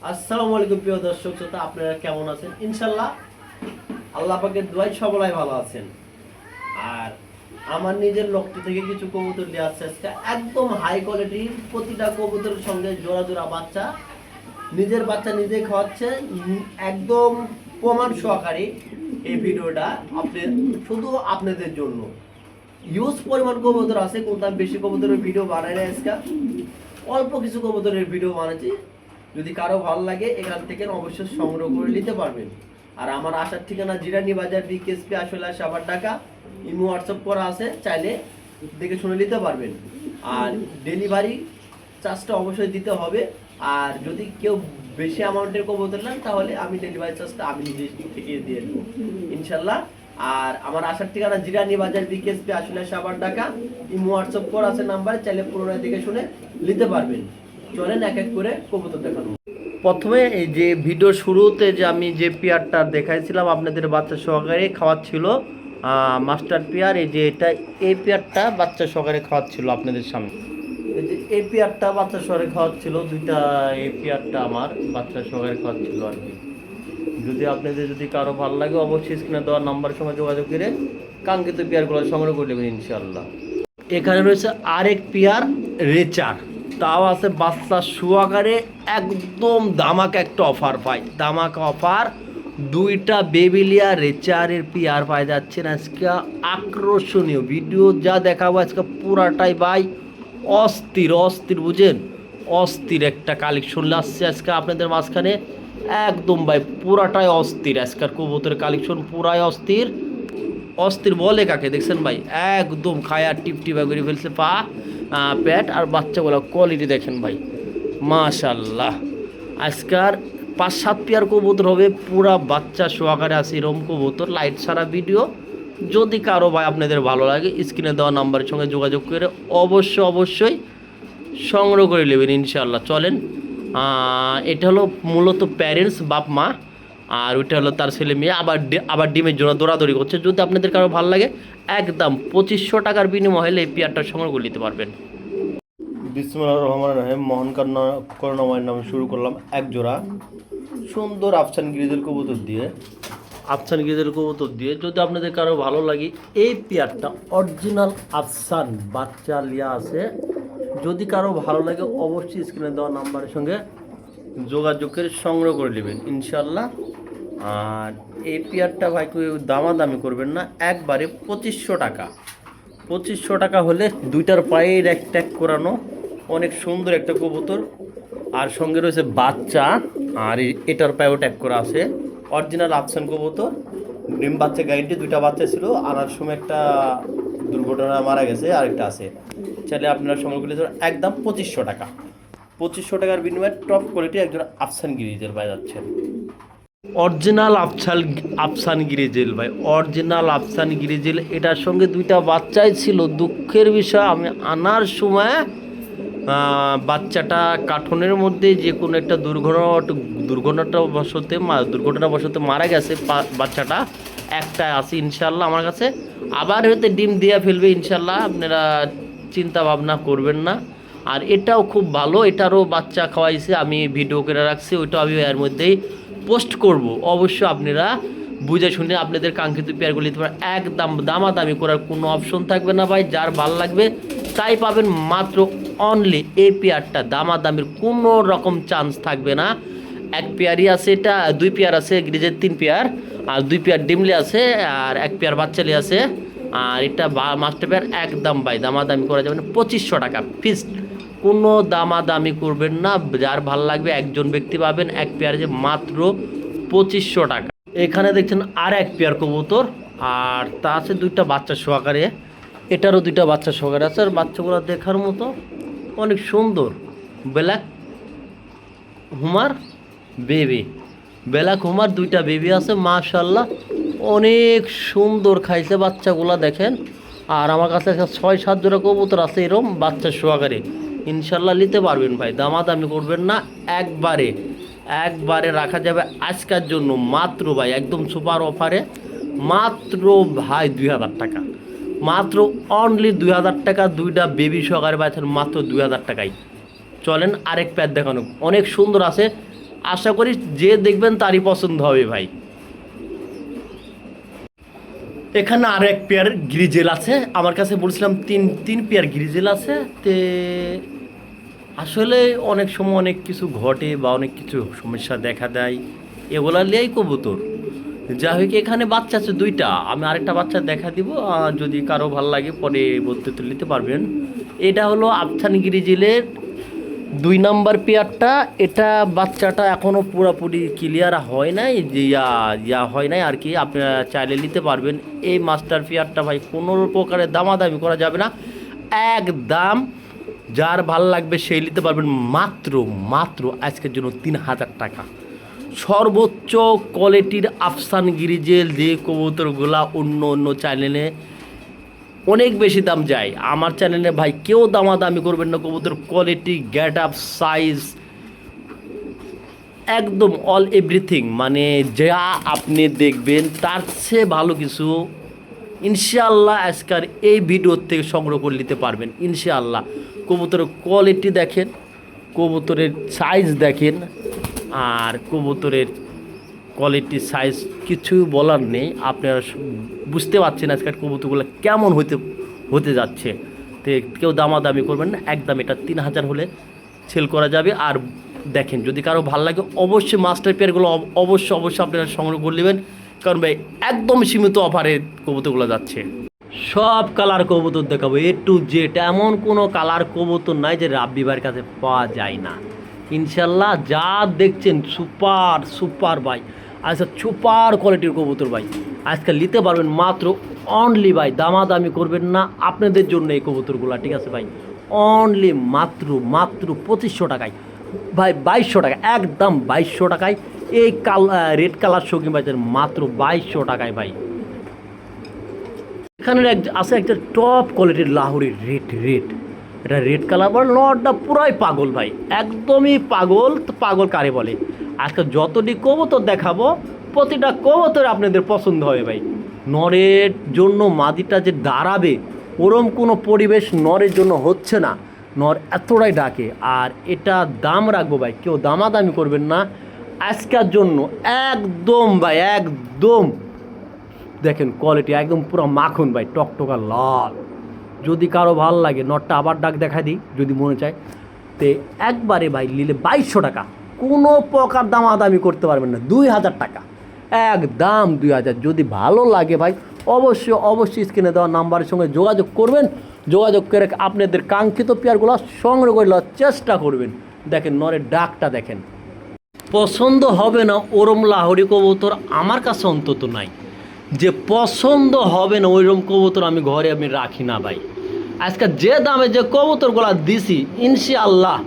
আসসালামু আলাইকুম প্রিয় দর্শক শ্রোতা, আপনারা কেমন আছেন? ইনশাল্লাহ আল্লাহ পাকের দোয়ায় সবাই ভালো আছেন। আর আমার নিজের লক্ষ্য থেকে কিছু কবুতর নিয়ে আসছে আজকে, একদম হাই কোয়ালিটির। প্রতিটা কবুতরের সঙ্গে জোড়া জোড়া বাচ্চা, নিজের বাচ্চা নিজেই খাওয়াচ্ছে, একদম প্রমাণ সহকারী। এই ভিডিওটা শুধু আপনাদের জন্য। ইউজ পরিমাণ কবুতর আছে, কোনটা বেশি কবুতরের ভিডিও বানাই না আজকে, অল্প কিছু কবুতরের ভিডিও বানাচ্ছি। যদি কারো ভালো লাগে এখান থেকে অবশ্যই সংগ্রহ করে নিতে পারবেন। আর আমার আসার ঠিকানা জিরানি বাজার, বিকেএসপি আসলে সাভার ঢাকা। ইমো হোয়াটসঅ্যাপ করা আছে, চাইলে দেখে শুনে নিতে পারবেন। আর ডেলিভারি চার্জটা অবশ্যই দিতে হবে। আর যদি কেউ বেশি অ্যামাউন্টের কবুতর নেন তাহলে আমি ডেলিভারি চার্জটা আমি নিজে থেকে দিয়ে দেবো ইনশাল্লাহ। আর আমার আসার ঠিকানা জিরানি বাজার, বিকেএসপি আসলে সাভার ঢাকা। ইমো হোয়াটসঅ্যাপ করা আছে নাম্বার, চাইলে পুরোনো দেখে শুনে নিতে পারবেন। চলেন এক এক করে কবুতর দেখানো। প্রথমে এই যে ভিডিও শুরুতে যে আমি যে পেয়ারটা দেখাইছিলাম আপনাদের বাচ্চা সহকারে খাওয়াচ্ছিল, মাস্টার পেয়ার। এই যে এই পেয়ারটা বাচ্চা সহকারে খাওয়াচ্ছিল আপনাদের সামনে। এই যে এই পেয়ারটা বাচ্চা সহকারে খাওয়াচ্ছিল, দুইটা এই পেয়ারটা আমার বাচ্চা সহকারে খাওয়াচ্ছিল আর কি। যদি কারো ভালো লাগে অবশ্যই স্ক্রিনে দেওয়ার নাম্বারের সঙ্গে যোগাযোগ করে কাঙ্ক্ষিত পেয়ারগুলো সংগ্রহ করে নেবেন ইনশাআল্লাহ। এখানে রয়েছে আরেক পেয়ার রেচার, তাও আছে বাচ্চা সহকারে। একদম ধামাকা একটা অফার পাই, ধামাকা অফার। দুইটা বেবিলিয়া রেচারের পেয়ার পাই যাচ্ছেন আজকে। আকর্ষণীয় ভিডিও যা দেখাবো আজকে পুরাটাই ভাই অস্থির অস্থির, বুঝেন, অস্থির একটা কালেকশন আসছে আজকে আপনাদের মাঝখানে। একদম ভাই পুরাটাই অস্থির, আজকের কবুতরের কালেকশন পুরাই অস্থির। অস্থির বলে কাকে দেখছেন ভাই, একদম খায়া টিপটিপা করে ফেলছে পা, প্যাট। আর বাচ্চাগুলো কোয়ালিটি দেখেন ভাই, মাশাল্লাহ। আজকার 5-7 পেয়ার কবুতর হবে, পুরা বাচ্চা সহকারে আছে এরকম কবুতর। লাইট সারা ভিডিও। যদি কারো ভাই আপনাদের ভালো লাগে স্ক্রিনে দেওয়া নাম্বারের সঙ্গে যোগাযোগ করে অবশ্যই সংগ্রহ করে নেবেন ইনশাআল্লাহ। চলেন, এটা হলো মূলত প্যারেন্টস, বাপ মা। আর ওইটা হলো তার ছেলে মেয়ে, আবার ডিমের জন্য দৌড়াদৌড়ি করছে। যদি আপনাদের কারো ভালো লাগে একদম 2500 টাকার বিনিময়ে হলে এই পেয়ারটা সংগ্রহ করে নিতে পারবেন। বিসমিল্লাহির রহমানির রহিম। মোহন করুণাময়ের নামে শুরু করলাম এক জোড়া সুন্দর আফসান গ্রিজেল কবুতর দিয়ে। যদি আপনাদের কারো ভালো লাগে এই পেয়ারটা অরিজিনাল আফসান বাচ্চা লিয়া আছে। যদি কারো ভালো লাগে অবশ্যই স্ক্রিনে দেওয়া নাম্বারের সঙ্গে যোগাযোগ করে সংগ্রহ করে নেবেন ইনশাল্লাহ। আর এই পেয়ারটা ভাই কেউ দামাদামি করবেন না, একবারে 2500 টাকা হলে দুইটার পায়ে ট্যাগ করানো অনেক সুন্দর একটা কবুতর। আর সঙ্গে রয়েছে বাচ্চা, আর এটার পায়েও ট্যাগ করা আছে। অরিজিনাল আফসান কবুতর, ডিম বাচ্চা গাইডে দুইটা বাচ্চা ছিল, আনার সময় একটা দুর্ঘটনা মারা গেছে, আরেকটা আছে। চাইলে আপনারা সংগ্রহ করে একদম 2500 টাকার বিনিময়ে টপ কোয়ালিটি একজন আফসান গিরিজেল পাই যাচ্ছেন। অরিজিনাল আফসান গিরিজেল ভাই, অরিজিনাল আফসান গিরিজেল। এটার সঙ্গে দুইটা বাচ্চাই ছিল। দুঃখের বিষয় আমি আনার সময় বাচ্চাটা কার্টুনের মধ্যে যে কোনো একটা দুর্ঘটনাবশত মারা গেছে বাচ্চাটা। একটা আছে ইনশাল্লাহ আমার কাছে, আবার হয়তো ডিম দিয়ে ফেলবে ইনশাল্লাহ, আপনারা চিন্তা ভাবনা করবেন না। আর এটাও খুব ভালো, এটারও বাচ্চা খাওয়াইছে, আমি ভিডিও করে রাখছি, ওইটাও আমি এর মধ্যেই পোস্ট করব। অবশ্যই আপনারা বুঝে শুনে আপনাদের কাঙ্ক্ষিত পেয়ারগুলি নিতে পারেন। একদম দামাদামি করার কোনো অপশন থাকবে না ভাই, যার ভালো লাগবে তাই পাবেন। মাত্র অনলি এই পেয়ারটা, দামাদামির কোনো রকম চান্স থাকবে না। এক পেয়ারই আছে, এটা 2 পেয়ার আছে গ্রিজের, 3 পেয়ার, আর 2 পেয়ার ডিমলি আছে, আর 1 পেয়ার বাচ্চালি আছে। আর এটা মাস্টার পেয়ার। একদম ভাই দামাদামি করা যাবে না, 2500 টাকা ফিক্সড, কোনো দামাদামি করবেন না। যার ভালো লাগবে একজন ব্যক্তি পাবেন, এক পেয়ার যে মাত্র 2500 টাকা। এখানে দেখছেন আর এক পেয়ার কবুতর, আর তা আছে 2টা বাচ্চা সহকারে। এটারও 2টা বাচ্চা সহকারে আছে। আর বাচ্চাগুলো দেখার মতো অনেক সুন্দর। ব্ল্যাক হুমার ব্ল্যাক হুমার 2টা বেবি আছে, মাশাল্লাহ অনেক সুন্দর খাইছে বাচ্চাগুলা দেখেন। আর আমার কাছে 6-7 জোড়া কবুতর আছে এরকম বাচ্চা সহকারে, ইনশাল্লাহ নিতে পারবেন ভাই, দামাদামি করবেন না। একবারে রাখা যাবে আজকের জন্য মাত্র ভাই একদম সুপার অফারে, মাত্র ভাই 2000 টাকা, মাত্র অনলি 2000 টাকা। 2টা বেবি সহকারে পাচ্ছেন মাত্র 2000 টাকায়। চলেন আরেক পেয়ার দেখানো, অনেক সুন্দর আছে। আশা করি যে দেখবেন তারই পছন্দ হবে ভাই। এখানে আর এক পেয়ার গ্রিজেল আছে, আমার কাছে বলছিলাম তিন পেয়ার গ্রিজেল আছে। তে আসলে অনেক সময় অনেক কিছু ঘটে বা অনেক কিছু সমস্যা দেখা দেয়, এগুলা লিয়েই কবুতর। যা হোক এখানে বাচ্চা আছে দুইটা, আমি আরেকটা বাচ্চা দেখা দিব, যদি কারো ভালো লাগে পরে বলতে তো নিতে পারবেন। এটা হলো আফসান গ্রিজেলের 2 নম্বর পেয়ারটা। এটা বাচ্চাটা এখনও পুরোপুরি ক্লিয়ার হয় নাই, যে ইয়া হয় নাই আর কি, আপনারা চাইলে নিতে পারবেন। এই মাস্টার পেয়ারটা ভাই কোনো প্রকারের দামাদামি করা যাবে না, একদম যার ভাল লাগবে সেই নিতে পারবেন মাত্র মাত্র আজকের জন্য 3000 টাকা। সর্বোচ্চ কোয়ালিটির আফসান গ্রিজেল যে কবুতরগুলা অন্য অন্য চ্যানেলে অনেক বেশি দাম যায়, আমার চ্যানেলে ভাই কেউ দামাদামি করবেন না। কবুতর কোয়ালিটি, গেট আপ, সাইজ, একদম অল এভরিথিং, মানে যা আপনি দেখবেন তার চেয়ে ভালো কিছু ইনশাআল্লাহ আজকের এই ভিডিও থেকে সংগ্রহ করে নিতে পারবেন ইনশাআল্লাহ। কবুতরের কোয়ালিটি দেখেন, কবুতরের সাইজ দেখেন, আর কবুতরের কোয়ালিটি সাইজ কিছু বলার নেই। আপনারা বুঝতে পারছেন আজকের কবুতরগুলো কেমন হতে যাচ্ছে। তো কেউ দামাদামি করবেন না, একদম এটা 3000 হলে সেল করা যাবে। আর দেখেন যদি কারো ভালো লাগে অবশ্যই মাস্টার পেয়ারগুলো অবশ্যই আপনারা সংগ্রহ করে নেবেন, কারণ ভাই একদম সীমিত অফারে কবুতরগুলো যাচ্ছে। সব কালার কবুতর দেখাবো, A to Z, এমন কোনো কালার কবুতর নাই যে রাব্বি ভাইয়ের কাছে পাওয়া যায় না ইনশাল্লাহ। যা দেখছেন সুপার ভাই, আচ্ছা সুপার কোয়ালিটির কবুতর ভাই আজকাল নিতে পারবেন মাত্র অনলি ভাই, দামাদামি করবেন না আপনাদের জন্য এই কবুতরগুলো, ঠিক আছে ভাই? অনলি মাত্র 2500 টাকায় ভাই, 2200 টাকা, একদম 2200 টাকায় এই রেড কালার শৌখিন ভাইদের মাত্র 2200 টাকায় ভাই। এখানে আছে একটা টপ কোয়ালিটির লাহোরি রেড, এটা রেড কালার বল, নটটা পুরাই পাগল ভাই, একদমই পাগল। তো পাগল কারে বলে? আজকে যতটি কবুতর দেখাবো প্রতিটা কবুতর আপনাদের পছন্দ হবে ভাই। নরের জন্য মাদিটা যে দাঁড়াবে ওরম কোনো পরিবেশ নরের জন্য হচ্ছে না, নর এতটাই ডাকে। আর এটা দাম রাখবো ভাই, কেউ দামাদামি করবেন না আজকের জন্য, একদম ভাই একদম দেখেন কোয়ালিটি একদম পুরো মাখন ভাই, টকটকা লাল। যদি কারো ভালো লাগে নটটা আবার ডাক দেখা দিই যদি মনে চায়, তো একবারে ভাই নিলে 2200 টাকা, কোনো প্রকার দামাদামি করতে পারবেন না, 2000 টাকা, একদম 2000। যদি ভালো লাগে ভাই অবশ্যই স্ক্রিনে দেওয়া নাম্বারের সঙ্গে যোগাযোগ করবেন, যোগাযোগ করে আপনাদের কাঙ্ক্ষিত পেয়ারগুলো সংগ্রহ করে নেওয়ার চেষ্টা করবেন। দেখেন নরের ডাকটা দেখেন, পছন্দ হবে না ওরম লাহোরি কবুতর আমার কাছে অন্তত নাই, যে পছন্দ হবে না ওইরকম কবুতর আমি ঘরে রাখি না ভাই। আজকে যে দামে যে কবুতরগুলো দিছি ইনশাআল্লাহ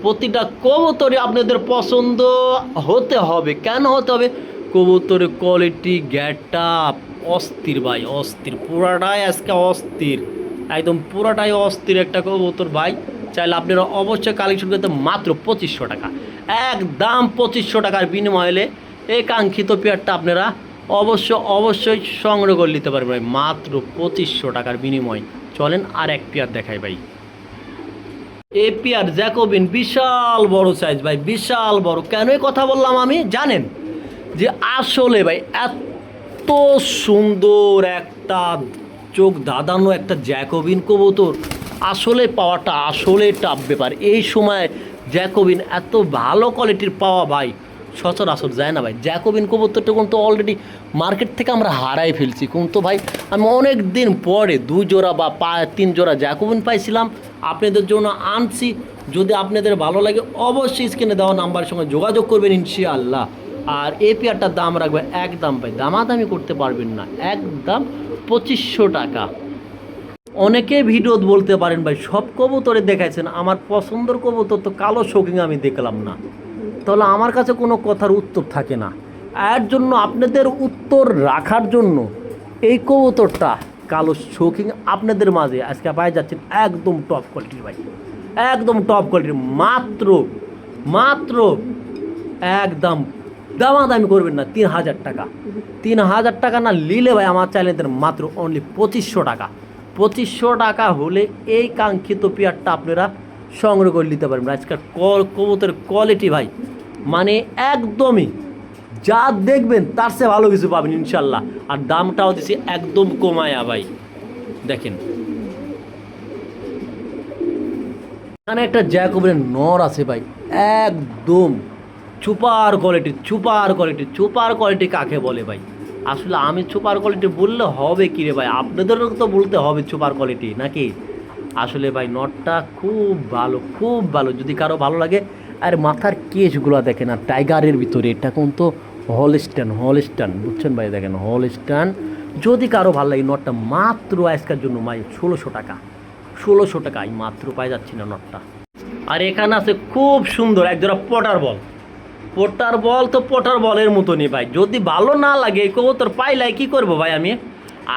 প্রতিটা কবুতরই আপনাদের পছন্দ হতে হবে। কেন হতে হবে? কবুতরের কোয়ালিটি, গেটআপ অস্থির ভাই, অস্থির, পুরাটাই আজকে অস্থির, একদম পুরাটাই অস্থির একটা কবুতর ভাই। চাইলে আপনারা অবশ্যই কালেকশন করতে মাত্র 2500 টাকা, একদম 2500 টাকার বিনিময়ে এই কাঙ্ক্ষিত পেয়ারটা আপনারা অবশ্যই সংগ্রহ করে নিতে পারবেন ভাই, মাত্র 2500 টাকার বিনিময়। চলেন আর এক পেয়ার দেখাই ভাই। এই পেয়ার জ্যাকোবিন, বিশাল বড় সাইজ ভাই, বিশাল বড়। কেন এই কথা বললাম আমি জানেন? যে আসলে ভাই এত সুন্দর একটা চোখ ধাঁধানো একটা জ্যাকোবিন কবুতর আসলে পাওয়াটা আসলে টাফ ব্যাপার। এই সময় জ্যাকোবিন এত ভালো কোয়ালিটির পাওয়া ভাই সচরাচর যায় না ভাই। জ্যাকোবিন কবুতরটা কিন্তু অলরেডি মার্কেট থেকে আমরা হারাই ফেলছি, কিন্তু ভাই আমি অনেক দিন পরে 2 জোড়া বা 3 জোড়া জ্যাকোবিন পাইছিলাম, আপনাদের জন্য আনছি। যদি আপনাদের ভালো লাগে অবশ্যই স্ক্রিনে দেওয়া নাম্বারের সঙ্গে যোগাযোগ করবেন ইনশাআল্লাহ। আর এই পেয়ারটার দাম রাখবে একদম ভাই, দামাদামি করতে পারবেন না, একদম 2500 টাকা। অনেকে ভিডিও বলতে পারেন ভাই সব কবুতরে দেখাইছেন, আমার পছন্দের কবুতর তো কালো শৌখিন আমি দেখলাম না, তাহলে আমার কাছে কোনো কথার উত্তর থাকে না। এর জন্য আপনাদের উত্তর রাখার জন্য এই কবুতরটা কালো শৌখিন আপনাদের মাঝে আজকে পাই যাচ্ছেন একদম টপ কোয়ালিটির ভাই, একদম টপ কোয়ালিটির, মাত্র একদম দামাদামি করবেন না, 3000 টাকা। 3000 টাকা না নিলে ভাই আমার চ্যানেলের মাত্র অনলি 2500 টাকা। 2500 টাকা হলে এই কাঙ্ক্ষিত পেয়ারটা আপনারা সংগ্রহ করে নিতে পারবেন। আজকাল কবুতরের কোয়ালিটি ভাই মানে একদমই যা দেখবেন তার চেয়ে ভালো কিছু পাবেন ইনশাল্লাহ। আর দামটাও দিছি একদম কমায়া ভাই। দেখেন এখানে একটা জ্যাকবের নর আছে ভাই, একদম সুপার কোয়ালিটি। সুপার কোয়ালিটি কাকে বলে ভাই? আসলে আমি সুপার কোয়ালিটি বললে হবে কি রে ভাই, আপনাদেরও তো বলতে হবে সুপার কোয়ালিটি নাকি? আসলে ভাই নটটা খুব ভালো যদি কারো ভালো লাগে। আর মাথার কেশগুলো দেখেন, আর টাইগারের ভিতরে এটা কিন্তু হলস্টান বুঝছেন ভাই, দেখেন হলস্টান। যদি কারো ভালো লাগে নটটা মাত্র আজকের জন্য ভাই 1600 টাকা আমি মাত্র পাই যাচ্ছি না নটটা। আর এখানে আছে খুব সুন্দর একজোড়া পটার বলের মতনই ভাই। যদি ভালো না লাগে এই কবুতর পাইলাই কি করবো ভাই আমি।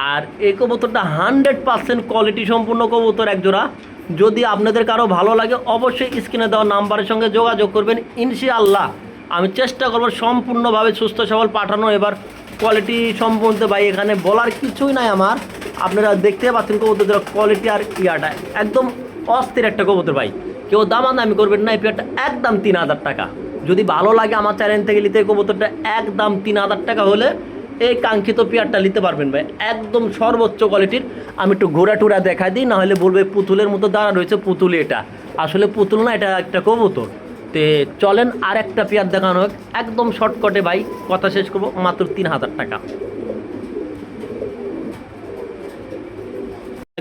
আর এই কবুতরটা 100% কোয়ালিটি সম্পূর্ণ কবুতর একজোড়া। যদি আপনাদের কারো ভালো লাগে অবশ্যই স্ক্রিনে দেওয়া নাম্বারের সঙ্গে যোগাযোগ করবেন। ইনশাআল্লাহ আমি চেষ্টা করবো সম্পূর্ণভাবে সুস্থ সবল পাঠানো। এবার কোয়ালিটি সম্বন্ধে ভাই এখানে বলার কিছুই নাই আমার, আপনারা দেখতে পাচ্ছেন কবুতরের কোয়ালিটি আর ইয়াটা একদম অস্থির একটা কবুতর ভাই। কেউ দামাদামি করবেন না, এই পেয়ারটা একদম 3000 টাকা। যদি ভালো লাগে আমার চ্যানেল থেকে নিতে কবুতরটা একদম 3000 টাকা হলে এই কাঙ্ক্ষিত পেয়ারটা নিতে পারবেন ভাই, একদম সর্বোচ্চ কোয়ালিটির। আমি একটু ঘোরা টুরা দেখাই দিই, নাহলে বলবে পুতুলের মতো দাঁড়া রয়েছে, পুতুল এটা আসলে পুতুল না, এটা একটা কবুতর। তে চলেন আর একটা পেয়ার দেখানো হোক একদম শর্টকটে ভাই, কথা শেষ করবো মাত্র 3000 টাকা।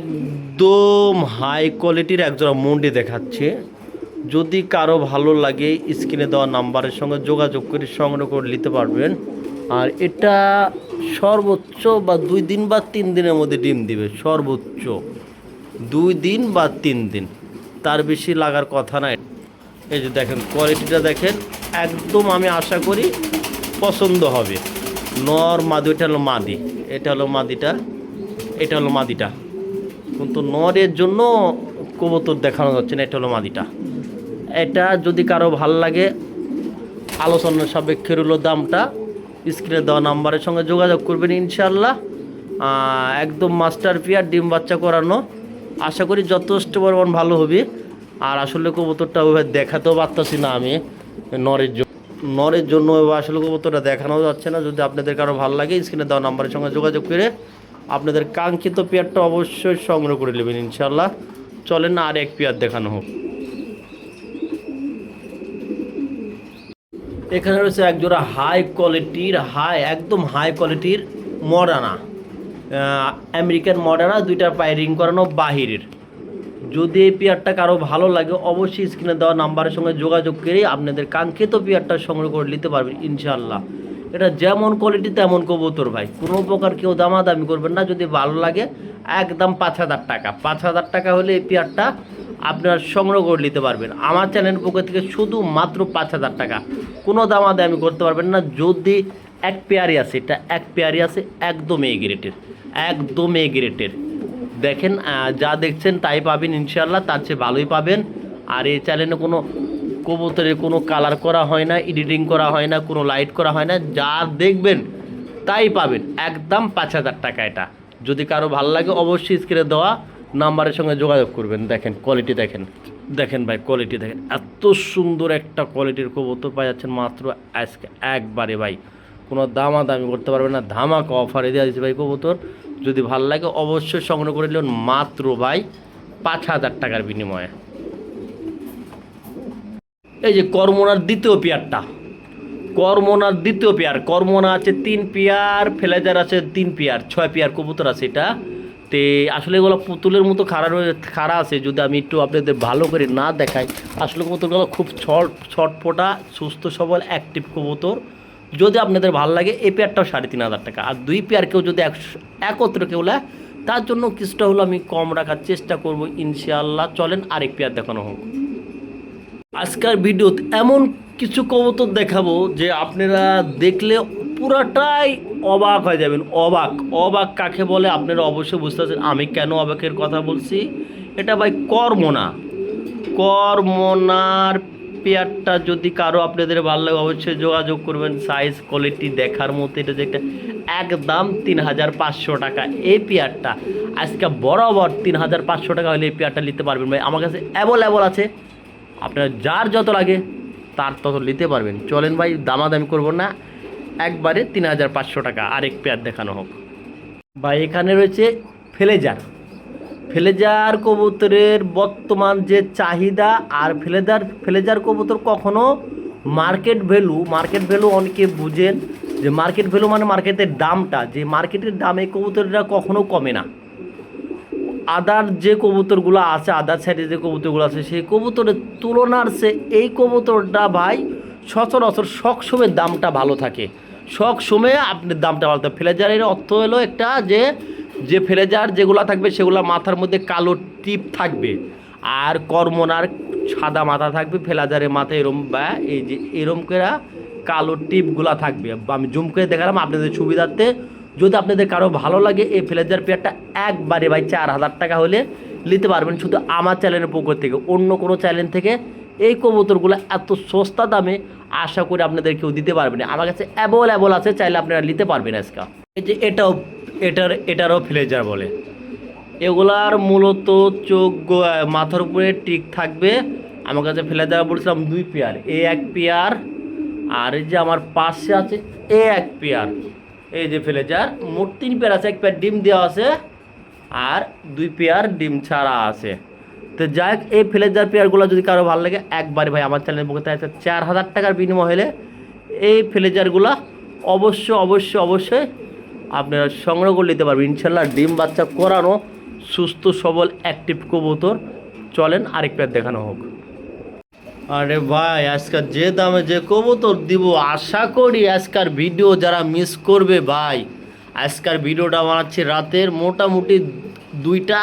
একদম হাই কোয়ালিটির একজোড়া মন্ডি দেখাচ্ছে। যদি কারো ভালো লাগে স্ক্রিনে দেওয়া নাম্বারের সঙ্গে যোগাযোগ করে সংগ্রহ করে নিতে পারবেন। আর এটা সর্বোচ্চ বা 2 দিন বা 3 দিনের মধ্যে ডিম দিবে, সর্বোচ্চ 2 দিন বা 3 দিন, তার বেশি লাগার কথা না। এই যে দেখেন কোয়ালিটিটা দেখেন, একদম আমি আশা করি পছন্দ হবে। নর মাদি, এটা হলো মাদি, এটা হলো মাদিটা, এটা হলো মাদিটা। কিন্তু নরের জন্য কবুতর দেখানো যাচ্ছে না, এটা হলো মাদিটা। এটা যদি কারো ভাল লাগে আলোচনার সাপেক্ষে হলো দামটা, স্ক্রিনে দেওয়া নাম্বারের সঙ্গে যোগাযোগ করবেন ইনশাল্লাহ। একদম মাস্টার পেয়ার, ডিম বাচ্চা করানো, আশা করি যথেষ্ট পরিমাণ ভালো হবে। আর আসলে কবুতরটা ওইভাবে দেখাতেও পারতেছি না আমি নরের জন্য আসলে কবুতরটা দেখানো যাচ্ছে না। যদি আপনাদের কারো ভালো লাগে স্ক্রিনে দেওয়া নাম্বারের সঙ্গে যোগাযোগ করে আপনাদের কাঙ্ক্ষিত পেয়ারটা অবশ্যই সংগ্রহ করে নেবেন ইনশাল্লাহ। চলেন না আর এক পেয়ার দেখানো হোক। এখানে রয়েছে একজোড়া একদম হাই কোয়ালিটির মডার্না, আমেরিকান মডার্না, 2টা পায়ে রিং করানো বাহিরের। যদি এই পেয়ারটা কারো ভালো লাগে অবশ্যই স্ক্রিনে দেওয়া নাম্বারের সঙ্গে যোগাযোগ করে আপনাদের কাঙ্ক্ষিত পেয়ারটা সংগ্রহ করে নিতে পারবেন ইনশাআল্লাহ। এটা যেমন কোয়ালিটি তেমন কবুতর ভাই, কোনো প্রকার কেউ দামাদামি করবেন না। যদি ভালো লাগে একদম 5000 টাকা, 5000 টাকা হলে এই পেয়ারটা আপনারা সংগ্রহ করে নিতে পারবেন আমার চ্যানেলের পক্ষ থেকে, শুধু মাত্র 5000 টাকা, কোনো দামাদামি করতে পারবেন না। যদি এক পেয়ারই আছে, এটা এক পেয়ারই আছে, একদম এ গ্রেটের। দেখেন যা দেখছেন তাই পাবেন ইনশাআল্লাহ, তার চেয়ে ভালোই পাবেন। আর এই চ্যানেলে কোনো কবুতরের কোনো কালার করা হয় না, এডিটিং করা হয় না, কোনো লাইট করা হয় না, যা দেখবেন তাই পাবেন একদম 5000 টাকা। এটা যদি কারো ভালো লাগে অবশ্যই স্ক্রিনে দেওয়া নাম্বারের সঙ্গে যোগাযোগ করবেন। দেখেন কোয়ালিটি দেখেন ভাই, কোয়ালিটি দেখেন, এত সুন্দর একটা কোয়ালিটির কবুতর পাওয়া যাচ্ছেন মাত্র আজকে একবারে ভাই, কোনো দামাদামি করতে পারবেন না, ধামাকা অফারে দেওয়া দিচ্ছে ভাই কবুতর। যদি ভালো লাগে অবশ্যই সংগ্রহ করে নিন মাত্র ভাই 5000 টাকার বিনিময়ে। এই যে কর্মনার দ্বিতীয় পেয়ার, কর্মনা আছে 3 পেয়ার, ফ্লেজার আছে 3 পেয়ার, 6 পেয়ার কবুতর আছে এটা। তে আসলে এগুলো পুতুলের মতো খাড়া আছে। যদি আমি একটু আপনাদের ভালো করে না দেখাই, আসলে কবুতরগুলো খুব ছটফটা, সুস্থ সবল, অ্যাক্টিভ কবুতর। যদি আপনাদের ভালো লাগে এই পেয়ারটাও 3500 টাকা। আর 2 পেয়ার কেউ যদি একত্র কেউ নেয় তার জন্য কিছুটা হলো আমি কম রাখার চেষ্টা করব ইনশাআল্লাহ। চলেন আরেক পেয়ার দেখানো হোক। আজকের ভিডিওতে এমন কিছু কবুতর দেখাবো যে আপনারা দেখলে পুরাটাই অবাক হয়ে যাবেন। অবাক কাকে বলে আপনারা অবশ্যই বুঝতে পারছেন আমি কেন অবাকের কথা বলছি। এটা ভাই কর্মনার পেয়ারটা যদি কারো আপনাদের ভালো লাগে অবশ্যই যোগাযোগ করবেন। সাইজ কোয়ালিটি দেখার মতো, এটা যে একটা একদম 3500 টাকা। এই পেয়ারটা আজকে বরাবর 3500 টাকা হলে এই পেয়ারটা নিতে পারবেন ভাই, আমার কাছে অ্যাভেলেবল আছে। আপনার যার যত লাগে তার তত নিতে পারবেন। চলেন ভাই, দামাদামি করবো না, একবারে 3500 টাকা আরেক পেয়ার দেখানো হোক ভাই। এখানে রয়েছে ফেলেজার। ফেলেজার কবুতরের বর্তমান যে চাহিদা, আর ফেলেজার কবুতর কখনো মার্কেট ভ্যালু অনেকে বুঝেন যে মার্কেট ভ্যালু মানে মার্কেটের দামটা, যে মার্কেটের দামে কবুতরটা কখনো কমে না। আদার যে কবুতরগুলো আছে, আদার সাইডে যে কবুতরগুলো আছে, সেই কবুতরের তুলনার সে এই কবুতরটা ভাই সচরাচর সবসময় দামটা ভালো থাকে, সবসময় আপনার দামটা ভালো থাকে। ফ্লেজারের অর্থ হলো একটা যে ফ্লেজার যেগুলো থাকবে সেগুলো মাথার মধ্যে কালো টিপ থাকবে, আর কর্মনার সাদা মাথা থাকবে। ফ্লেজারের মাথায় এরম বা এই যে এরম করে কালো টিপগুলো থাকবে। আমি জুম করে দেখালাম আপনাদের সুবিধার্থে। যদি আপনাদের কারো ভালো লাগে এই ফ্লেজার পেয়ারটা একবারে ভাই 4000 টাকা হলে নিতে পারবেন, শুধু আমার চ্যানেলের পক্ষ থেকে। অন্য কোনো চ্যানেল থেকে এই কবুতরগুলো এত সস্তা দামে আশা করে আপনাদের কেউ দিতে পারবে না। আমার কাছে অ্যাভেলেবল আছে, চাইলে আপনারা নিতে পারবেন আজকে। এই যে এটারও ফ্লেজার বলে। এগুলার মূলত চোখ মাথার উপরে টিক থাকবে। আমার কাছে ফ্লেজার বলছিলাম 2 পেয়ার, এক পেয়ার, আর এই যে আমার পাশে আছে এক পেয়ার। এই যে ফ্লেজার মোট 3 পেয়ার আছে, 1 পেয়ার ডিম দেওয়া আছে আর 2 পেয়ার ডিম ছাড়া আছে। তো যাই হোক, এই ফ্লেজার পেয়ারগুলো যদি কারো ভালো লাগে একবারে ভাই আমার চ্যানেলের পক্ষে আছে 4000 টাকার বিনিময় হলে এই ফ্লেজারগুলো অবশ্যই আপনারা সংগ্রহ করে নিতে পারবেন ইনশাল্লাহ। ডিম বাচ্চা করানো সুস্থ সবল অ্যাক্টিভ কবুতর। চলেন আরেক পেয়ার দেখানো হোক। আরে ভাই, আজকাল যে দামে যে কবুতর দিব, আশা করি আজকার ভিডিও যারা মিস করবে ভাই, আজকার ভিডিওটা বানাচ্ছি রাতের মোটামুটি 2টা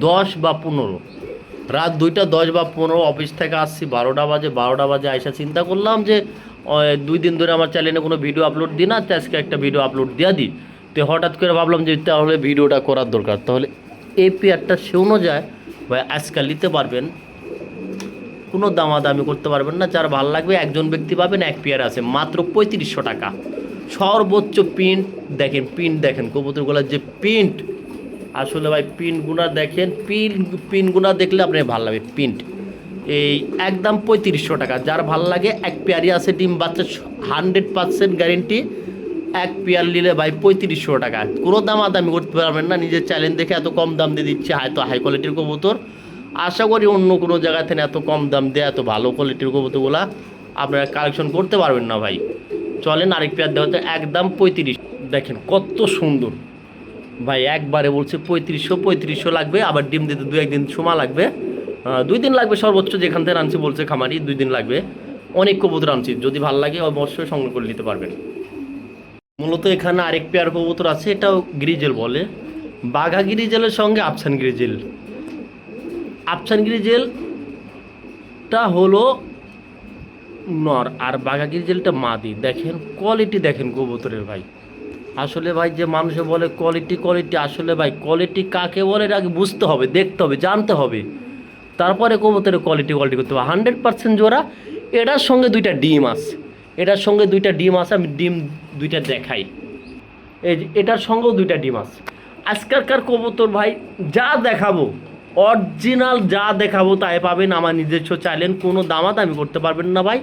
10 বা 15, রাত 2টা 10 বা 15। অফিস থেকে আসছি 12টা বাজে আইসা চিন্তা করলাম যে 2 দিন ধরে আমার চ্যানেলে কোনো ভিডিও আপলোড দিই না, তো আজকে একটা ভিডিও আপলোড দিয়ে দিই। তো হঠাৎ করে ভাবলাম যে তাহলে ভিডিওটা করার দরকার। তাহলে এই পেয়ারটা সে অনুযায়ী ভাই আজকাল নিতে পারবেন, কোনো দামাদামি করতে পারবেন না। যার ভালো লাগবে একজন ব্যক্তি পাবেন, এক পেয়ার আছে মাত্র 3500 টাকা। সর্বোচ্চ প্রিন্ট দেখেন কবুতরগুলোর যে প্রিন্ট, আসলে ভাই প্রিন্টগুনা দেখেন, প্রিন্টগুনা দেখলে আপনার ভালো লাগবে। প্রিন্ট এই একদম 3500 টাকা। যার ভালো লাগে এক পেয়ারই আছে, ডিম বাচ্চা 100% গ্যারেন্টি। এক পেয়ার নিলে ভাই 3500 টাকা। কোনো দামাদামি করতে পারবেন না। নিজের চ্যালেঞ্জ দেখে এত কম দাম দিয়ে দিচ্ছে, হয়তো হাই কোয়ালিটির কবুতর। আশা করি অন্য কোনো জায়গা থেকে এত কম দাম দেয় এত ভালো কোয়ালিটির কবুতরগুলো আপনারা কালেকশন করতে পারবেন না ভাই। চলেন আরেক পেয়ার দেওয়া হচ্ছে একদম 35। দেখেন কত সুন্দর ভাই, একবারে বলছে 3500 লাগবে। আবার ডিম দিতে 2-1 দিন সময় লাগবে, 2 দিন লাগবে সর্বোচ্চ। যেখান থেকে আনছি বলছে খামারি 2 দিন লাগবে। অনেক কবুতর আনছি, যদি ভালো লাগে অবশ্যই সংগ্রহ করে নিতে পারবেন। মূলত এখানে আরেক পেয়ার কবুতর আছে, এটাও গ্রিজেল বলে। বাঘা গ্রিজেলের সঙ্গে আফসান গ্রিজেলটা হলো নর, আর বাঘা গ্রিজেলটা মাদি। দেখেন কোয়ালিটি, দেখেন কবুতরের ভাই। আসলে ভাই যে মানুষে বলে কোয়ালিটি, আসলে ভাই কোয়ালিটি কাকে বলে আগে বুঝতে হবে, দেখতে হবে, জানতে হবে, তারপরে কবুতরের কোয়ালিটি করতে হবে। 100% জোড়া। এটার সঙ্গে 2টা ডিম আছে, আমি ডিম 2টা দেখাই। এই যে এটার সঙ্গেও 2টা ডিম আছে। আজকালকার কবুতর ভাই যা দেখাবো, অরিজিনাল যা দেখাবো তাই পাবেন আমার নিজস্ব চ্যানেল। কোনো দামাদামি করতে পারবেন না ভাই।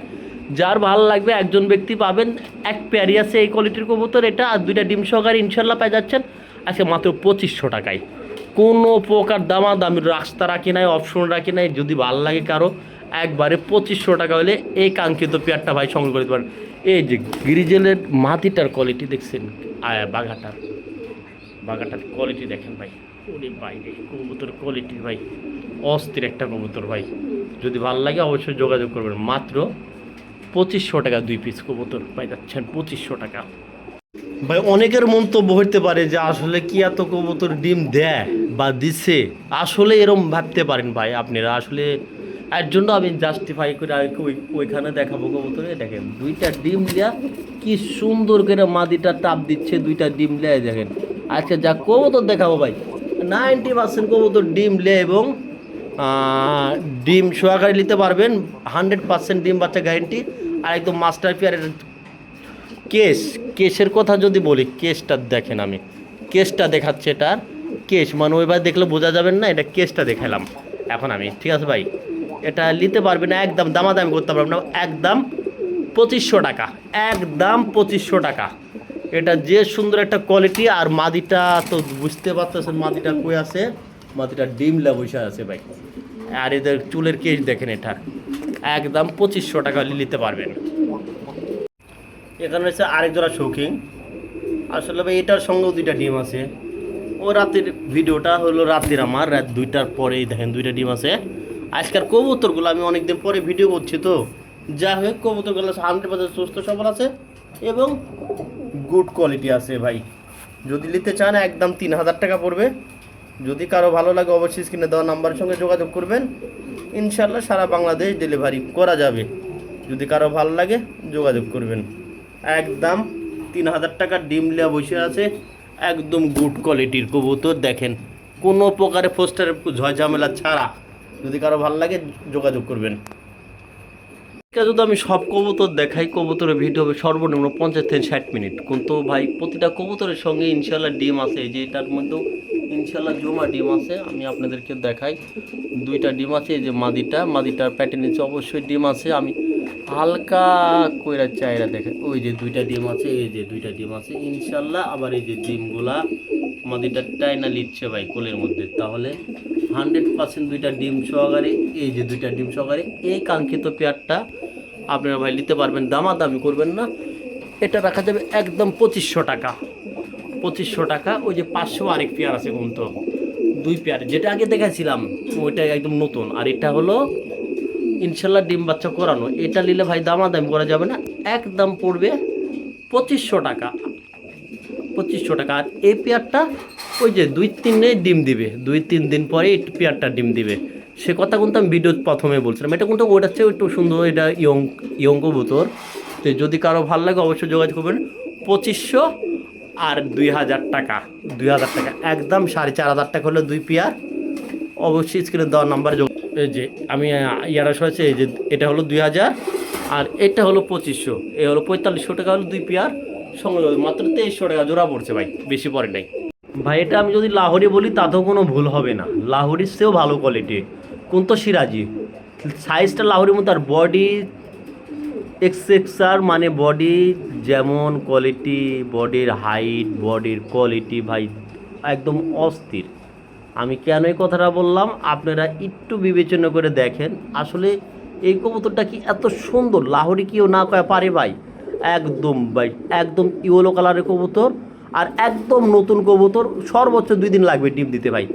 যার ভালো লাগবে একজন ব্যক্তি পাবেন, এক পেয়ারই আছে এই কোয়ালিটির কবুতর এটা, আর 2টা ডিম সহকারে ইনশাল্লাহ পেয়ে যাচ্ছেন আজকে মাত্র 2500 টাকায়। কোনো প্রকার দামাদামির রাস্তা রাখি নাই, অপশন রাখি নাই। যদি ভালো লাগে কারো একবারে 2500 টাকা হলে এই কাঙ্ক্ষিত পেয়ারটা ভাই সংগ্রহ করতে পারেন। এই যে গ্রিজেলের মাটিটার কোয়ালিটি দেখছেন, বাঘাটার কোয়ালিটি দেখেন ভাই। ওরে ভাই কবুতর কোয়ালিটি ভাই অস্থির একটা কবুতর ভাই। যদি ভালো লাগে অবশ্যই যোগাযোগ করবেন। মাত্র 2500 টাকা 2 পিস কবুতর পাই যাচ্ছেন 2500 টাকা। ভাই অনেকের মন্তব্য হতে পারে যে আসলে কি এত কবুতর ডিম দেয় বা দিছে, আসলে এরম ভাবতে পারেন ভাই আপনারা। আসলে এর জন্য আমি জাস্টিফাই করে ওইখানে দেখাবো কবুতরে। দেখেন 2টা ডিম লিয়া কি সুন্দর করে মাদিটা টাপ দিচ্ছে, 2টা ডিম লিয়া দেখেন। আজকে যা কবুতর দেখাবো ভাই 90% কবুতর ডিম লে এবং ডিম সহকারে নিতে পারবেন। 100% ডিম বাচ্চা গ্যারেন্টি। আর একদম মাস্টার পেয়ারের কেসের কথা যদি বলি, কেসটা দেখেন, আমি কেসটা দেখাচ্ছি। এটার কেস মানে ওইবার দেখলে বোঝা যাবেন না, এটা কেসটা দেখালাম এখন আমি। ঠিক আছে ভাই, এটা নিতে পারবেন না, একদম দামাদামি করতে পারবেন না, একদম 2500 টাকা, একদম 2500 টাকা। এটা যে সুন্দর একটা কোয়ালিটি। আর মাদিটা তো বুঝতে পারতেছেন মাদিটা কই আছে, মাদিটা ডিমলা বসে আছে ভাই। আর এদের চুলের কেশ দেখেন, এটা একদম 2500 টাকা নিতে পারবেন। এখানে হচ্ছে আরেক জোড়া শৌখিন। আসলে ভাই এটার সঙ্গেও 2টা ডিম আছে। ও রাতের ভিডিওটা হলো রাতের, আমার রাত 2টার পরেই দেখেন 2টা ডিম আছে। আজকের কবুতরগুলো আমি অনেকদিন পরে ভিডিও করছি, তো যা হোক কবুতরগুলো 100% সুস্থ সবল আছে এবং গুড কোয়ালিটি আছে ভাই। যদি নিতে চান একদম 3000 টাকা পড়বে। যদি কারো ভালো লাগে অবশ্যই স্ক্রিনে দেওয়া নাম্বারের সঙ্গে যোগাযোগ করবেন। ইনশাল্লাহ সারা বাংলাদেশ ডেলিভারি করা যাবে। যদি কারো ভালো লাগে যোগাযোগ করবেন। একদম 3000 টাকা ডিম লিয়া বসে আছে, একদম গুড কোয়ালিটির কবুতর। দেখেন কোনো প্রকারে পোস্টারের ঝয় ঝামেলা ছাড়া। যদি কারো ভালো লাগে যোগাযোগ করবেন। যদি আমি সব কবুতর দেখাই, কবুতরের ভিডিও হবে সর্বনিম্ন 50 থেকে 60 মিনিট। কিন্তু ভাই প্রতিটা কবুতরের সঙ্গে ইনশাল্লাহ ডিম আছে। এই যে এটার মধ্যেও ইনশাল্লাহ জমা ডিম আছে। আমি আপনাদেরকে দেখাই, 2টা ডিম আছে। এই যে মাদিটার প্যাটের নিচে অবশ্যই ডিম আছে। আমি হালকা কইরা চাইরা দেখেন, ওই যে 2টা ডিম আছে, এই যে 2টা ডিম আছে ইনশাল্লাহ। আবার এই যে ডিমগুলা মাদিটার টাইনা লিচ্ছে ভাই কোলের মধ্যে, তাহলে 100% 2টা ডিম সহকারে, এই যে 2টা ডিম সহকারে এই কাঙ্ক্ষিত পেয়ারটা আপনারা ভাই নিতে পারবেন। দামাদামি করবেন না। এটা রাখা যাবে একদম 2500 টাকা, 2500 টাকা। ওই যে 500 আরেক পেয়ার আছে, কিন্তু 2 পেয়ার, যেটা আগে দেখাচ্ছিলাম ওইটা একদম নতুন। আর এটা হলো ইনশাল্লাহ ডিম বাচ্চা করানো। এটা নিলে ভাই দামাদামি করা যাবে না, একদম পড়বে 2500 টাকা, 2500 টাকা। আর এই পেয়ারটা ওই যে 2-3 ডিম দিবে, 2-3 দিন পরে এই পেয়ারটা ডিম দিবে। সে কথা কিন্তু আমি ভিডিও প্রথমে বলছিলাম। এটা কিন্তু ওটার চেয়ে একটু সুন্দর, এটা ইয়ং কবুতর। তো যদি কারো ভালো লাগে অবশ্যই যোগাযোগ করবেন। 2500 আর 2000 টাকা, 2000 টাকা একদম 4500 টাকা হলো 2 পেয়ার। অবশ্যই স্ক্রিনে দেওয়ার নাম্বারে এই যে আমি ইয়ারা শোনাচ্ছি, এই যে এটা হলো 2000 আর এটা হলো 2500। এ হলো 4500 টাকা হলো 2 পেয়ার। সঙ্গে মাত্র 2300 টাকা জোড়া পড়ছে ভাই, বেশি পড়ে নাই ভাই। এটা আমি যদি লাহোরি বলি তাতেও কোনো ভুল হবে না, লাহোরির চেয়েও ভালো কোয়ালিটি। কোন তো সিরাজি সাইজটা লাহোরির মতো। আর বডি এক্সেক্সার মানে বডি যেমন কোয়ালিটি, বডির হাইট, বডির কোয়ালিটি ভাই একদম অস্থির। আমি কেন এই কথাটা বললাম আপনারা একটু বিবেচনা করে দেখেন। আসলে এই কবুতরটা কি এত সুন্দর, লাহোরি কেউ না কয়া পারে ভাই। একদম ভাই একদম ইয়েলো কালারের কবুতর, আর একদম নতুন কবুতর। সর্বোচ্চ 2 দিন লাগবে ডিম দিতে ভাই।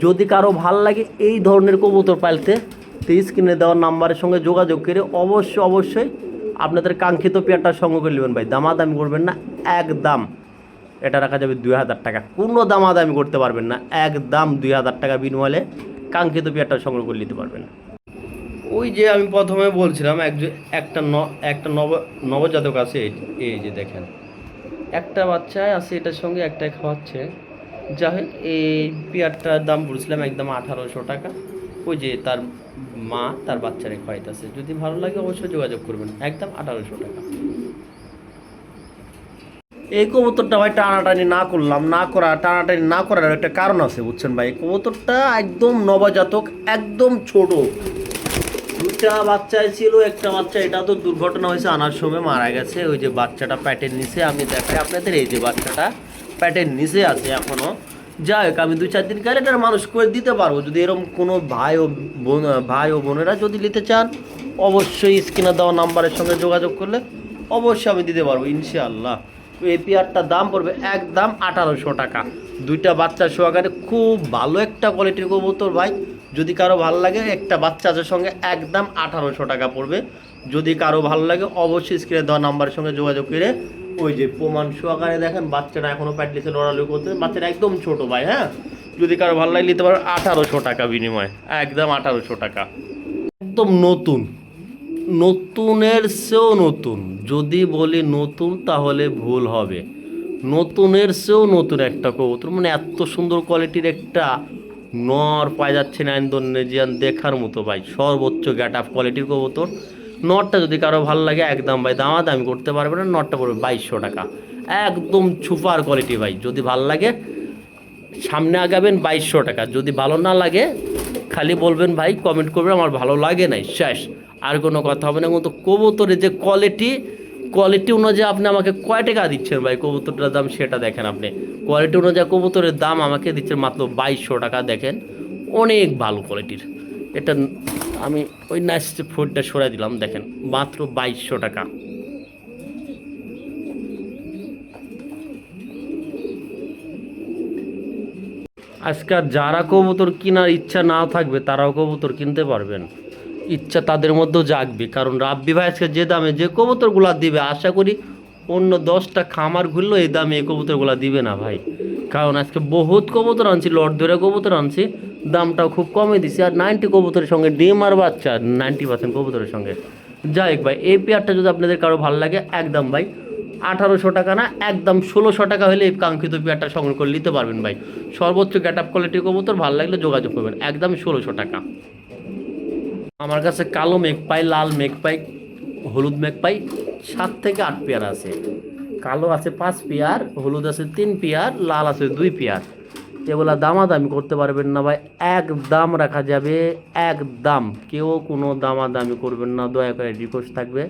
যদি কারো ভাল লাগে এই ধরনের কবুতর পালতে, তো স্ক্রিনে দেওয়ার নাম্বারের সঙ্গে যোগাযোগ করে অবশ্যই আপনাদের কাঙ্ক্ষিত পেয়ারটার সঙ্গে করে নেবেন ভাই। দামাদামি করবেন না, একদম এটা রাখা যাবে 2000 টাকা। কোনো দামাদামি করতে পারবেন না, একদম 2000 টাকা বিনিময়ে কাঙ্ক্ষিত পেয়ারটার সংগ্রহ করে নিতে পারবেন। ওই যে আমি প্রথমে বলছিলাম একটা নবজাতক আছে, এই যে দেখেন একটা বাচ্চা আছে, এটার সঙ্গে একটাই খাওয়াচ্ছে। যাই হোক এই পেয়ারটার দাম বলছিলাম একদম 1800 টাকা। ওই যে তার মা তার বাচ্চারে খাওয়াইতেছে। যদি ভালো লাগে অবশ্যই যোগাযোগ করবেন, একদম 1800 টাকা। এই কবুতরটা ভাই টানাটানি না করার একটা কারণ আছে বুঝছেন ভাই। কবুতরটা একদম নবজাতক, একদম ছোট। 2টা বাচ্চাই ছিল, একটা বাচ্চা এটা তো দুর্ঘটনা হয়েছে, আনার সময় মারা গেছে। ওই যে বাচ্চাটা প্যাটের নিচে, আমি দেখাই আপনাদের, এই যে বাচ্চাটা প্যাটের নিচে আছে এখনও। যাই হোক আমি 2-4 দিন গেলে এটা মানুষ করে দিতে পারবো। যদি এরকম কোনো ভাই ও বোনেরা যদি নিতে চান অবশ্যই স্ক্রিনে দেওয়া নাম্বারের সঙ্গে যোগাযোগ করলে অবশ্যই আমি দিতে পারবো ইনশাআল্লাহ। এই পেয়ারটার দাম পড়বে একদম 1800 টাকা। 2টা বাচ্চা সহকারে খুব ভালো একটা কোয়ালিটির কবুতর ভাই। যদি কারো ভালো লাগে একটা বাচ্চাদের সঙ্গে একদম 1800 টাকা পড়বে। যদি কারো ভালো লাগে অবশ্যই স্ক্রিনে দেওয়া নাম্বারের সঙ্গে যোগাযোগ করে ওই যে প্রমাণ সহকারে দেখেন বাচ্চাটা এখনও প্যাটলিসে লড়ালড়ি করতে, বাচ্চাটা একদম ছোট ভাই। হ্যাঁ যদি কারো ভালো লাগে নিতে পারো 1800 টাকা বিনিময়, একদম 1800 টাকা। একদম নতুনের চেয়েও নতুন। যদি বলি নতুন তাহলে ভুল হবে, নতুনের চেয়েও নতুন একটা কবুতর। মানে এত সুন্দর কোয়ালিটির একটা নর পাওয়া যাচ্ছে না ইন্দোনেশিয়ান, দেখার মতো ভাই। সর্বোচ্চ গ্যাট আপ কোয়ালিটির কবুতর। নটটা যদি কারো ভালো লাগে একদম ভাই দামাদামি করতে পারবে না। নটটা পড়বে 2200 টাকা, একদম সুপার কোয়ালিটি ভাই। যদি ভালো লাগে সামনে আগাবেন 2200 টাকা, যদি ভালো না লাগে খালি বলবেন ভাই, কমেন্ট করবেন আমার ভালো লাগে নাই, শেষ। আর কোনো কথা হবে না। কিন্তু কবুতরের যে কোয়ালিটি অনুযায়ী আপনি আমাকে কয় টাকা দিচ্ছেন ভাই কবুতরটার দাম সেটা দেখেন। আপনি কোয়ালিটি অনুযায়ী কবুতরের দাম আমাকে দিচ্ছেন মাত্র 2200 টাকা। দেখেন অনেক ভালো কোয়ালিটির। এটা আমি ওই নাইস ফুডটা সরাই দিলাম, দেখেন মাত্র 2200 টাকা। আজকাল যারা কবুতর কেনার ইচ্ছা না থাকবে তারাও কবুতর কিনতে পারবেন, ইচ্ছা তাদের মধ্যেও জাগবে। কারণ রাব্বি ভাই আজকে যে দামে যে কবুতরগুলা দিবে, আশা করি অন্য 10টা খামার ঘুরলেও এই দামে এই কবুতরগুলা দিবে না ভাই। কারণ আজকে বহুত কবুতর আনছি, লট ধরে কবুতর আনছি, দামটাও খুব কমে দিছি। আর 90 কবুতরের সঙ্গে ডিম আর বাচ্চা 90% কবুতরের সঙ্গে। যাই হোক ভাই, এই পেয়ারটা যদি আপনাদের কারো ভালো লাগে, একদম ভাই 1800 টাকা না, একদম 1600 টাকা হলে এই কাঙ্ক্ষিত পেয়ারটা সংগ্রহ করে নিতে পারবেন ভাই। সর্বোচ্চ গেট আপ কোয়ালিটির কবুতর ভালো লাগলে যোগাযোগ করবেন, একদম 1600 টাকা। আমার কাছে কালো মেঘপাই, লাল মেঘপাই, হলুদ মেঘপাই 7 থেকে 8 পেয়ার আছে। কালো আছে 5 পেয়ার, হলুদ আছে 3 পেয়ার, লাল আছে 2 পেয়ার। এগুলা দামাদামি করতে পারবেন না ভাই, একদম রাখা যাবে, একদম। কেউ কোনো দামাদামি করবেন না, দয়া করে রিকোয়েস্ট থাকবে।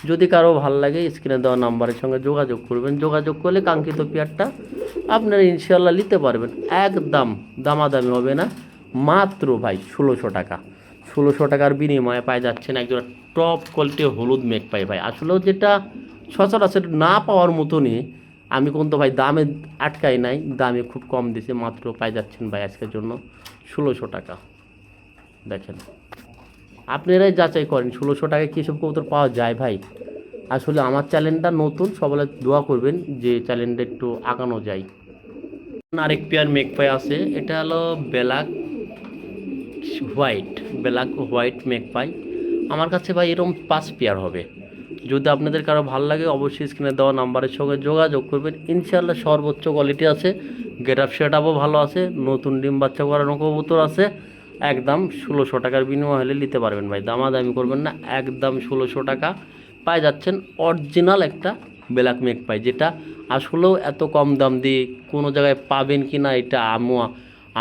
যদি কারো ভালো লাগে স্ক্রিনে দেওয়া নাম্বারের সঙ্গে যোগাযোগ করবেন, যোগাযোগ করলে কাঙ্ক্ষিত পেয়ারটা আপনারা ইনশাল্লাহ নিতে পারবেন। একদম দামাদামি হবে না, মাত্র ভাই 1600 টাকা। 1600 টাকার বিনিময়ে পাই যাচ্ছেন একজন টপ কোয়ালিটির হলুদ মেঘপাই ভাই। আসলেও যেটা সচরাচর না পাওয়ার মতনই। আমি কিন্তু ভাই দামে আটকাই নাই, দামে খুব কম দিছে, মাত্র পাই যাচ্ছেন ভাই আজকের জন্য 1600 টাকা। দেখেন আপনারাই যাচাই করেন 1600 টাকায় কী সব কবুতর পাওয়া যায় ভাই। আসলে আমার চ্যানেলটা নতুন, সবাই দোয়া করবেন যে চ্যানেলটা একটু আগানো যায়। আরেক পেয়ার মেঘপাই আছে, এটা হলো ব্ল্যাক হোয়াইট মেঘপাই। আমার কাছে ভাই এরকম 5 পেয়ার হবে। যদি আপনাদের কারো ভালো লাগে অবশ্যই স্ক্রিনে দেওয়া নাম্বারের সঙ্গে যোগাযোগ করবেন। ইনশাআল্লাহ সর্বোচ্চ কোয়ালিটি আছে, গেট আপ সেট আপও ভালো আছে, নতুন ডিম বাচ্চা করানো কবুতর আছে। একদম 1600 টাকার বিনিময় হলে নিতে পারবেন ভাই, দামাদামি করবেন না, একদম 1600 টাকা পাই যাচ্ছেন অরিজিনাল একটা ব্ল্যাক মেঘপাই, যেটা আসলেও এত কম দাম দিয়ে কোনো জায়গায় পাবেন কি না এটা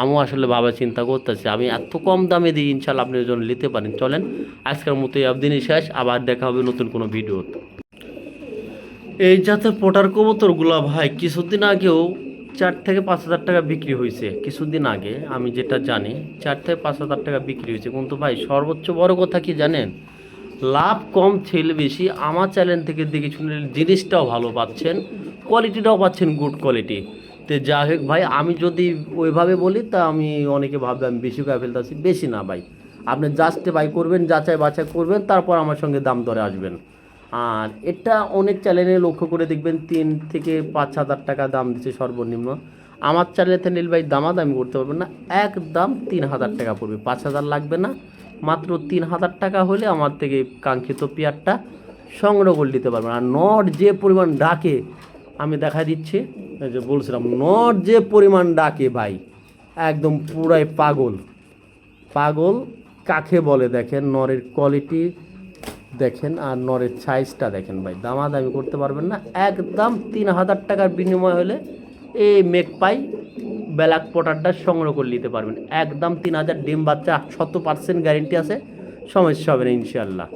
আমিও আসলে ভাবা চিন্তা করতেছি। আমি এত কম দামে দিই, ইনশাল্লাহ আপনি জন্য নিতে পারেন। চলেন আজকের মতো এই অবদিনই শেষ, আবার দেখা হবে নতুন কোনো ভিডিও। এই জাতের পটার কবুতরগুলো ভাই কিছুদিন আগেও 4 থেকে 5 হাজার টাকা বিক্রি হয়েছে। কিছুদিন আগে আমি যেটা জানি 4 থেকে 5 হাজার টাকা বিক্রি হয়েছে। কিন্তু ভাই সর্বোচ্চ বড় কথা কি জানেন, লাভ কম ছেল বেশি। আমার চ্যানেল থেকে দেখে শুনে জিনিসটাও ভালো পাচ্ছেন, কোয়ালিটিটাও পাচ্ছেন গুড কোয়ালিটি। তো যাই হোক ভাই, আমি যদি ওইভাবে বলি তা আমি অনেকে ভাববে আমি বেশি করে ফেলতেছি। বেশি না ভাই, আপনি জাস্টে বাই করবেন, যাচাই বাছাই করবেন, তারপর আমার সঙ্গে দাম দরে আসবেন। আর এটা অনেক চ্যানেলে লক্ষ্য করে দেখবেন 3 থেকে 5 হাজার টাকা দাম দিচ্ছে সর্বনিম্ন। আমার চ্যানেলেতে নীল ভাই দামাদামি করতে পারবেন না, একদম 3000 টাকা পড়বে, 5000 লাগবে না। মাত্র 3000 টাকা হলে আমার থেকে কাঙ্ক্ষিত পেয়ারটা সংগ্রহ করে নিতে পারবেন। আর নট যে পরিমাণ ডাকে, আমি দেখা দিচ্ছি, এই যে বলছিলাম নট যে পরিমাণ ডাকে ভাই, একদম পুরাই পাগল। পাগল কাকে বলে দেখেন, নরের কোয়ালিটি দেখেন আর নরের সাইজটা দেখেন ভাই, দামাদামি করতে পারবেন না। একদম 3000 টাকার বিনিময় হলে এই মেঘপাই ব্ল্যাক পটারটা সংগ্রহ করে নিতে পারবেন। একদম 3000, ডিম বাচ্চা 100% গ্যারেন্টি আছে, সমস্যা হবে না ইনশাআল্লাহ।